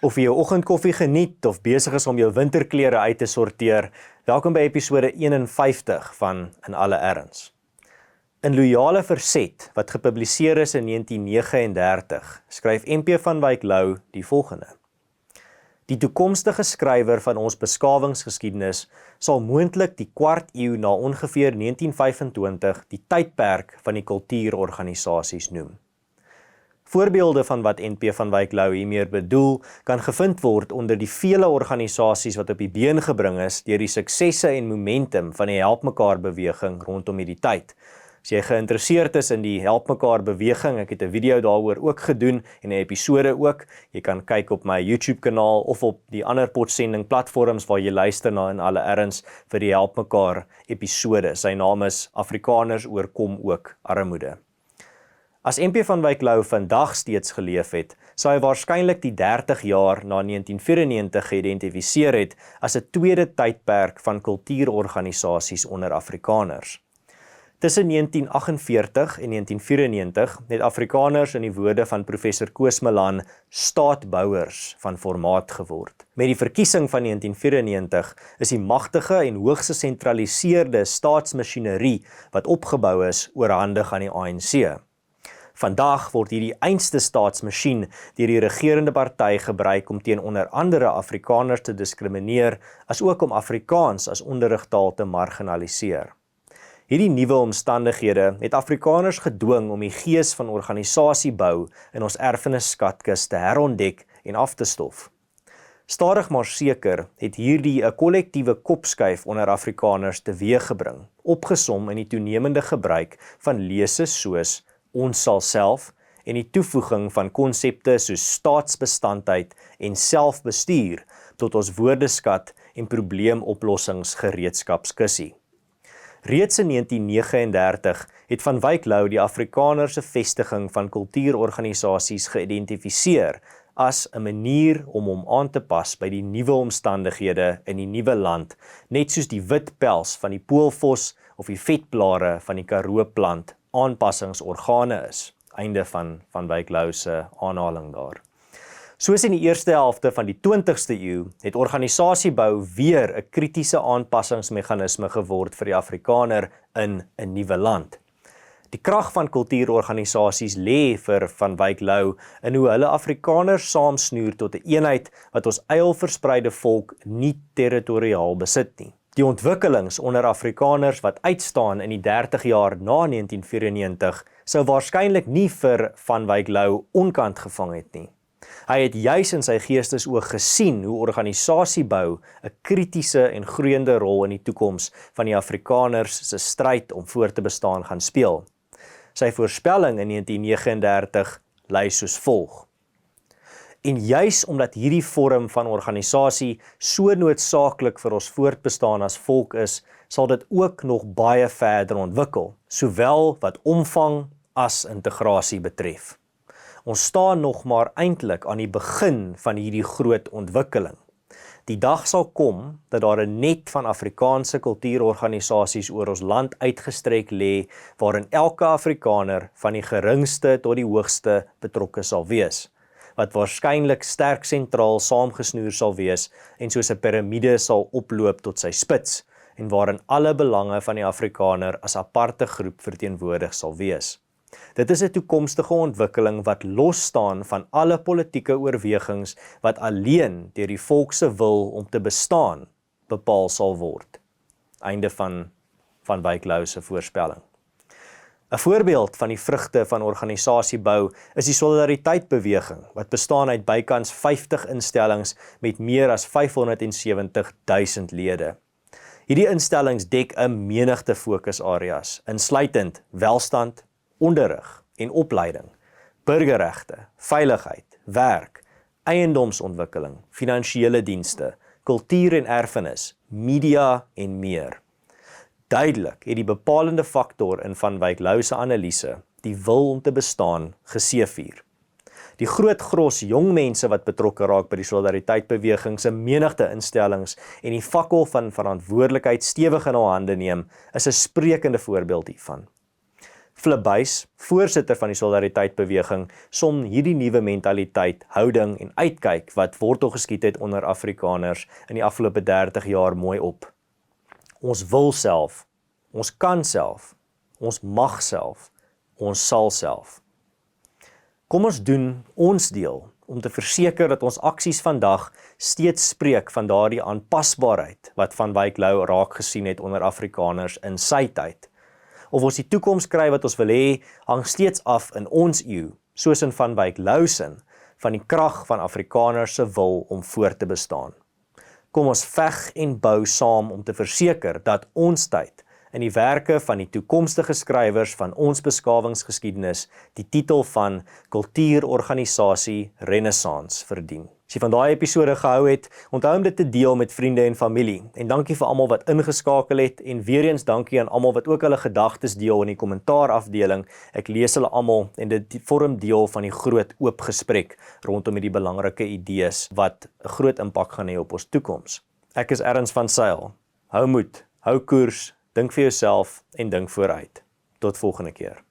Of jy jou oggendkoffie geniet of besig is om jou winterklere uit te sorteer, welkom by episode 51 van In Alle Erns. In Loyale Verset, wat gepubliseer is in 1939, skryf MP van Wyk Louw die volgende. Die toekomstige skrywer van ons beskawingsgeskiedenis sal moontlik die kwart eeu na ongeveer 1925 die tydperk van die kultuurorganisasies noem. Voorbeelde van wat NP van Wyk Louw hiermee bedoel, kan gevind word onder die vele organisasies wat op die been gebring is deur die suksesse en momentum van die Help Mekaar beweging rondom hierdie tyd. As jy geïnteresseerd is in die Help Mekaar beweging, ek het 'n video daaroor ook gedoen en 'n episode ook. Jy kan kyk op my YouTube kanaal of op die ander podsending platforms waar jy luister na In Alle Erns vir die Help Mekaar episode. Sy naam is Afrikaners oorkom ook armoede. As MP van Wyk Louw vandag steeds geleef het, sou hy waarskynlik die 30 jaar na 1994 geïdentifiseer het as 'n tweede tydperk van kultuurorganisasies onder Afrikaners. Tussen 1948 en 1994 het Afrikaners in die woorde van professor Koos Malan staatbouers van formaat geword. Met die verkiesing van 1994 is die magtige en hoogs gesentraliseerde staatsmasjinerie wat opgebou is oorhandig aan die ANC. Vandag word hierdie einste staatsmasjien deur die regerende party gebruik om teen onder andere Afrikaners te diskrimineer, as ook om Afrikaans as onderrigtaal te marginaliseer. Hierdie nuwe omstandighede het Afrikaners gedwing om die gees van organisasiebou in ons erfenisskatkis te herontdek en af te stof. Stadig maar seker het hierdie 'n kollektiewe kopskuif onder Afrikaners teweeggebring, opgesom in die toenemende gebruik van lese soos ons sal self en die toevoeging van konsepte soos staatsbestandheid en selfbestuur tot ons woordeskat en probleemoplossingsgereedskapskissie. Reeds in 1939 het van Wyk Louw die Afrikaners se vestiging van kultuurorganisasies geïdentifiseer as 'n manier om hom aan te pas by die nuwe omstandighede in die nuwe land, net soos die wit pels van die poolvos of die vetblare van die Karoo plant aanpassingsorgane is. Einde van Wyk Louw se aanhaling daar. Soos in die eerste helfte van die 20ste eeu het organisasiebou weer 'n kritiese aanpassingsmeganisme geword vir die Afrikaner in 'n nuwe land. Die krag van kultuurorganisasies lê vir van Wyk Louw in hoe hulle Afrikaners saamsnoer tot 'n eenheid wat ons eilverspreide volk nie territoriaal besit nie. Die ontwikkelings onder Afrikaners wat uitstaan in die 30 jaar na 1994 sou waarskynlik nie vir van Wyk Louw onkant gevang het nie. Hy het juis in sy geestesoog gesien hoe organisasiebou 'n kritiese en groeiende rol in die toekoms van die Afrikaners se stryd om voort te bestaan gaan speel. Sy voorspelling in 1939 lui soos volg. En juis omdat hierdie vorm van organisasie so noodsaaklik vir ons voortbestaan as volk is, sal dit ook nog baie verder ontwikkel, sowel wat omvang as integrasie betref. Ons staan nog maar eintlik aan die begin van hierdie groot ontwikkeling. Die dag sal kom dat daar 'n net van Afrikaanse kultuurorganisasies oor ons land uitgestrek lê, waarin elke Afrikaner van die geringste tot die hoogste betrokke sal wees, wat waarskynlik sterk sentraal saamgesnoer sal wees en soos 'n piramide sal oploop tot sy spits, en waarin alle belange van die Afrikaner as aparte groep verteenwoordig sal wees. Dit is 'n toekomstige ontwikkeling wat los staan van alle politieke oorwegings wat alleen deur die volk se wil om te bestaan bepaal sal word. Einde van Wyk Louw se voorspelling. 'n Voorbeeld van die vrugte van organisasiebou is die Solidariteitbeweging, wat bestaan uit bykans 50 instellings met meer as 570.000 lede. Hierdie instellings dek 'n menigte fokusareas, insluitend welstand, onderrig en opleiding, burgerregte, veiligheid, werk, eiendomsontwikkeling, finansiële dienste, kultuur en erfenis, media en meer. Duidelik het die bepalende faktor in van Wyk Louw se analise, die wil om te bestaan, geseëvier. Die groot gros jong mense wat betrokke raak by die Solidariteitbeweging se menigte instellings en die fakkel van verantwoordelikheid stewig in hul hande neem, is 'n sprekende voorbeeld hiervan. Flip Buys, voorsitter van die Solidariteit-beweging, som hierdie nuwe mentaliteit, houding en uitkyk wat wortel geskiet het onder Afrikaners in die afgelope 30 jaar mooi op. Ons wil self, ons kan self, ons mag self, ons sal self. Kom ons doen ons deel om te verseker dat ons aksies vandag steeds spreek van daardie aanpasbaarheid wat Van Wyk Louw raak gesien het onder Afrikaners in sy tyd. Of ons die toekoms kry wat ons wil hê, hang steeds af in ons eeu, soos in Van Wyk Louw sin, van die krag van Afrikaners se wil om voort te bestaan. Kom ons veg en bou saam om te verseker dat ons tyd in die werke van die toekomstige skrywers van ons beskawingsgeskiedenis die titel van Kultuurorganisasie Renaissance verdien. As jy van daai episode gehou het, onthou om dit te deel met vriende en familie. En dankie vir almal wat ingeskakel het en weer eens dankie aan almal wat ook hulle gedagtes deel in die kommentaarafdeling. Ek lees hulle almal en dit vorm deel van die groot oop gesprek rondom hierdie belangrike idees wat 'n groot impak gaan hê op ons toekoms. Ek is Erns van Sail. Hou moed, hou koers, dink vir jouself en dink vooruit. Tot volgende keer.